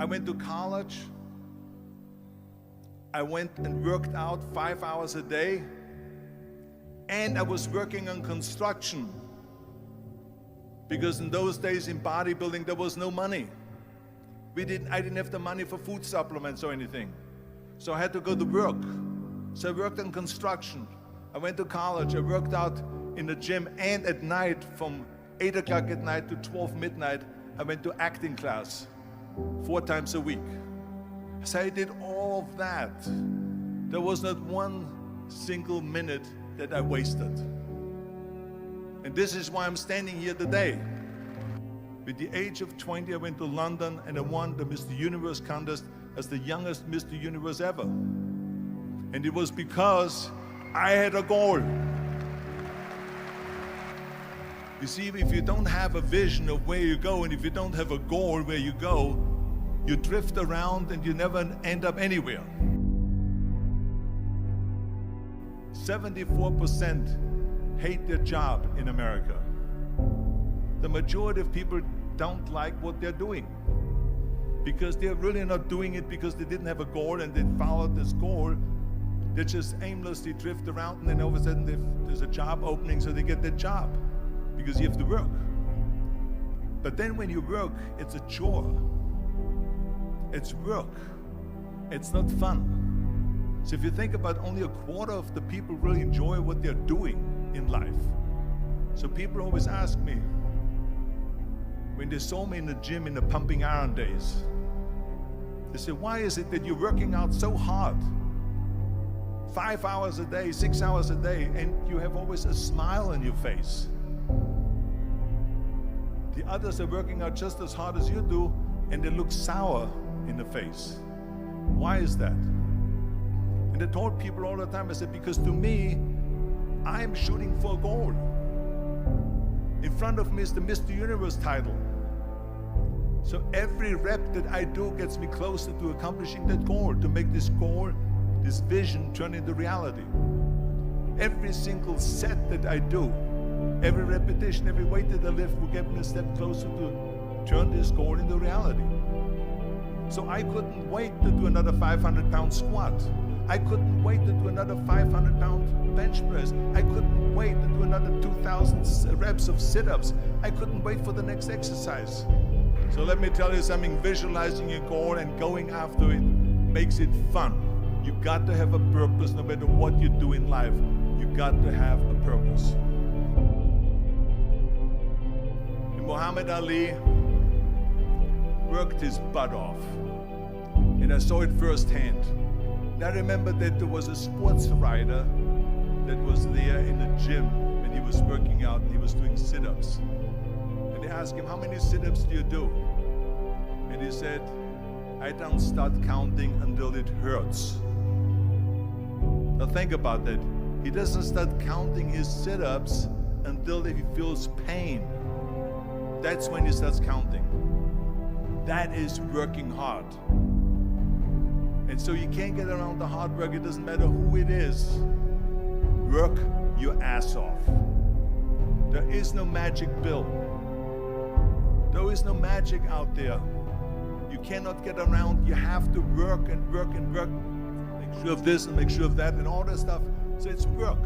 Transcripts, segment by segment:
I went to college. I went and worked out 5 hours a day, and I was working on construction, because in those days in bodybuilding there was no money. I didn't have the money for food supplements or anything, so I had to go to work. So I worked on construction. I went to college. I worked out in the gym, and at night from 8 o'clock at night to 12 midnight, I went to acting class 4 times a week. So I did all of that. There was not one single minute that I wasted. And this is why I'm standing here today. With the age of 20, I went to London and I won the Mr. Universe contest as the youngest Mr. Universe ever. And it was because I had a goal. You see, if you don't have a vision of where you go, and if you don't have a goal where you go, you drift around and you never end up anywhere. 74% hate their job in America. The majority of people don't like what they're doing because they're really not doing it because they didn't have a goal and they followed this goal. They just aimlessly drift around, and then all of a sudden there's a job opening, so they get that job because you have to work. But then when you work, it's a chore. It's work. It's not fun. So if you think about, only a quarter of the people really enjoy what they're doing in life. So people always ask me, when they saw me in the gym in the pumping iron days, they say, why is it that you're working out so hard? 5 hours a day, 6 hours a day, and you have always a smile on your face. The others are working out just as hard as you do, and they look sour in the face. Why is that? And I told people all the time, I said, because to me, I'm shooting for a goal. In front of me is the Mr. Universe title. So every rep that I do gets me closer to accomplishing that goal, to make this goal, this vision, turn into reality. Every single set that I do, every repetition, every weight that I lift will get me a step closer to turn this goal into reality. So I couldn't wait to do another 500-pound squat. I couldn't wait to do another 500-pound bench press. I couldn't wait to do another 2,000 reps of sit-ups. I couldn't wait for the next exercise. So let me tell you something, visualizing your goal and going after it makes it fun. You got to have a purpose no matter what you do in life. You got to have a purpose. And Muhammad Ali worked his butt off. And I saw it firsthand. And I remember that there was a sports writer that was there in the gym when he was working out and he was doing sit-ups. And they asked him, how many sit-ups do you do? And he said, I don't start counting until it hurts. Now think about that. He doesn't start counting his sit-ups until he feels pain. That's when he starts counting. That is working hard. And so you can't get around the hard work. It doesn't matter who it is. Work your ass off. There is no magic pill. There is no magic out there. You cannot get around. You have to work and work and work. Make sure of this and make sure of that and all that stuff. So it's work.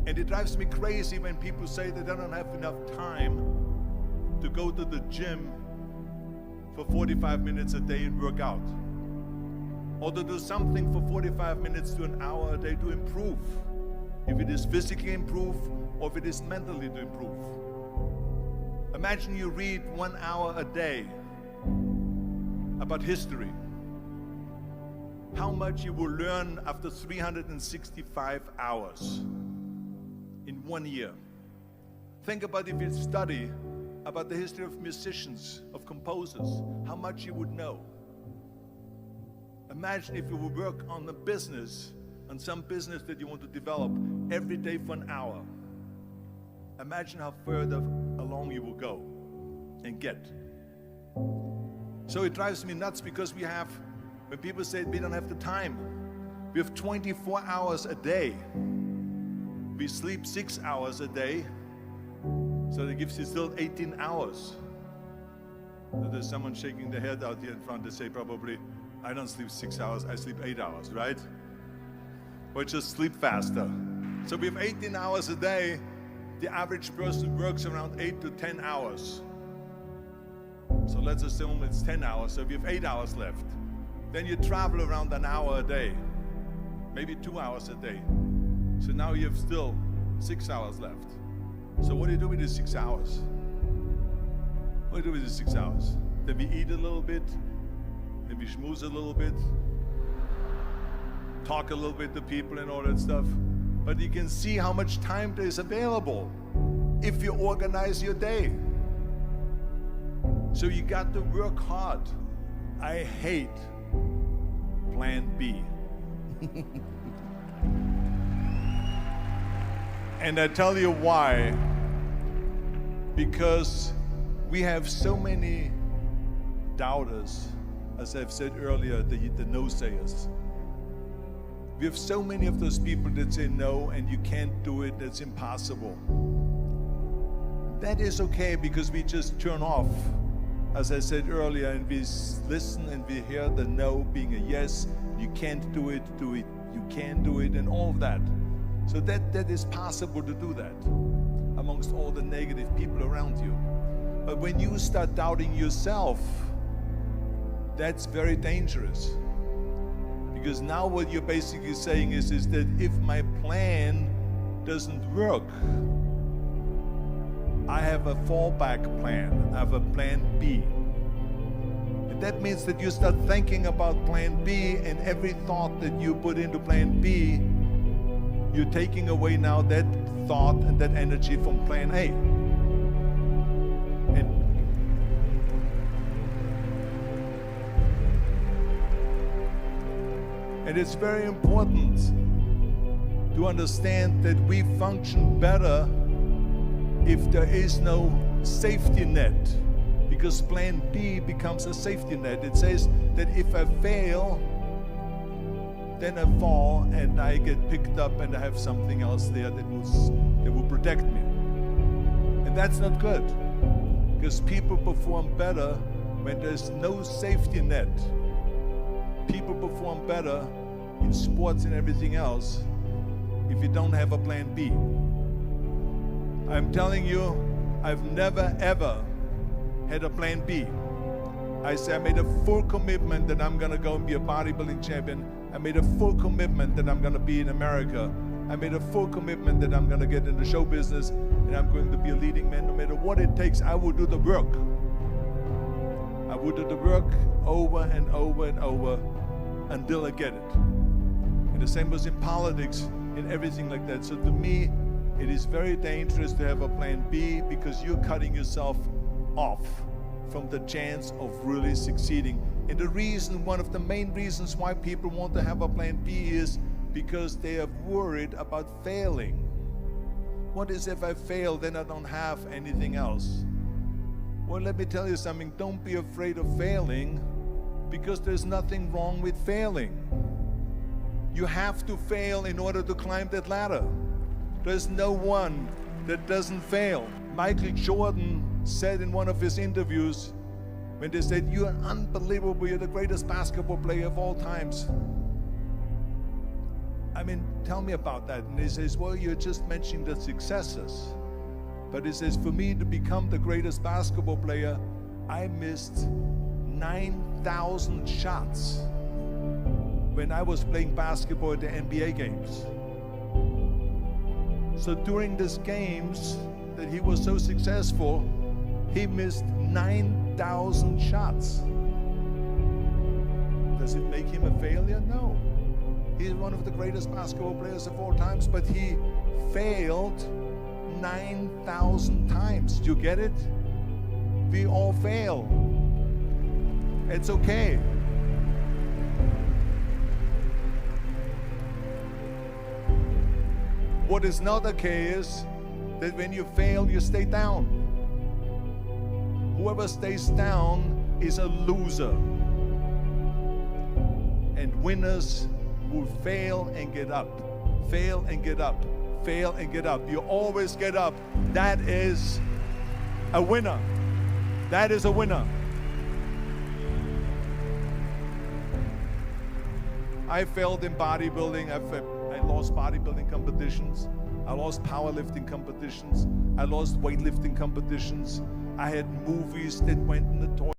And it drives me crazy when people say that they don't have enough time to go to the gym for 45 minutes a day and work out. Or to do something for 45 minutes to an hour a day to improve. If it is physically improve or if it is mentally to improve. Imagine you read 1 hour a day about history. How much you will learn after 365 hours in 1 year. Think about if you study about the history of musicians, of composers, how much you would know. Imagine if you would work on a business, on some business that you want to develop every day for an hour. Imagine how further along you will go and get. So it drives me nuts because when people say we don't have the time, we have 24 hours a day. We sleep 6 hours a day, so that gives you still 18 hours. There's someone shaking their head out here in front. They say probably, I don't sleep 6 hours, I sleep 8 hours, right? Or just sleep faster. So we have 18 hours a day. The average person works around 8 to 10 hours. So let's assume it's 10 hours, so we have 8 hours left. Then you travel around an hour a day, maybe 2 hours a day. So now you have still 6 hours left. So what do you do with these 6 hours? What do you do with these 6 hours? Then we eat a little bit, then we schmooze a little bit, talk a little bit to people and all that stuff. But you can see how much time there is available if you organize your day. So you got to work hard. I hate plan B. And I tell you why. Because we have so many doubters, as I've said earlier, the no-sayers. We have so many of those people that say no, and you can't do it, it's impossible. That is okay, because we just turn off, as I said earlier, and we listen and we hear the no being a yes. You can't do it, you can do it, and all of that. So that is possible to do that amongst all the negative people around you. But when you start doubting yourself, that's very dangerous. Because now what you're basically saying is that if my plan doesn't work, I have a fallback plan, I have a plan B. And that means that you start thinking about plan B, and every thought that you put into plan B, you're taking away now that thought and that energy from plan A. And it's very important to understand that we function better if there is no safety net, because plan B becomes a safety net. It says that if I fail, then I fall and I get picked up and I have something else there that will protect me. And that's not good, because people perform better when there's no safety net. People perform better in sports and everything else if you don't have a plan B. I'm telling you, I've never ever had a plan B. I made a full commitment that I'm gonna go and be a bodybuilding champion. I made a full commitment that I'm gonna be in America. I made a full commitment that I'm gonna get in the show business and I'm going to be a leading man. No matter what it takes, I will do the work. I will do the work over and over and over until I get it. And the same was in politics and everything like that. So to me, it is very dangerous to have a plan B, because you're cutting yourself off from the chance of really succeeding. And the reason, one of the main reasons why people want to have a plan B is because they are worried about failing. What is if I fail, then I don't have anything else? Well, let me tell you something, don't be afraid of failing, because there's nothing wrong with failing. You have to fail in order to climb that ladder. There's no one that doesn't fail. Michael Jordan said in one of his interviews, when they said, "You're unbelievable, you're the greatest basketball player of all times." I mean, tell me about that. And he says, well, you're just mentioning the successes. But he says, for me to become the greatest basketball player, I missed 9,000 shots when I was playing basketball at the NBA games. So during these games that he was so successful, he missed 9,000 shots. Does it make him a failure? No. He's one of the greatest basketball players of all times, but he failed 9,000 times. Do you get it? We all fail. It's okay. What is not okay is that when you fail, you stay down. Whoever stays down is a loser. And winners will fail and get up, fail and get up, fail and get up. You always get up. That is a winner. That is a winner. I failed in bodybuilding. I lost bodybuilding competitions. I lost powerlifting competitions. I lost weightlifting competitions. I had movies that went in the toilet.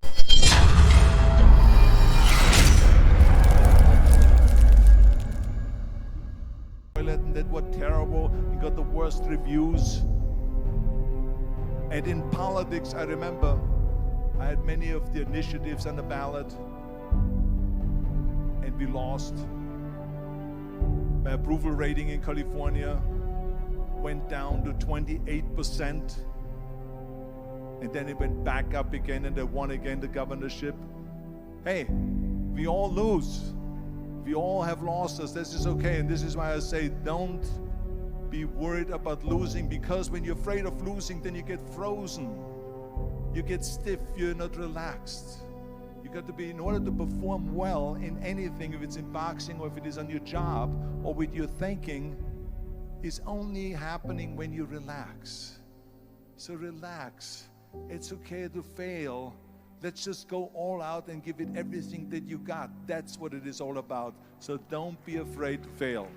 And that were terrible and got the worst reviews. And in politics, I remember I had many of the initiatives on the ballot, and we lost. My approval rating in California went down to 28%, and then it went back up again, and I won again the governorship. Hey, we all lose. We all have losses. This is okay, and this is why I say don't be worried about losing, because when you're afraid of losing, then you get frozen. You get stiff, you're not relaxed. You got to be, in order to perform well in anything, if it's in boxing or if it is on your job or with your thinking, is only happening when you relax. So relax. It's okay to fail. Let's just go all out and give it everything that you got. That's what it is all about. So don't be afraid to fail.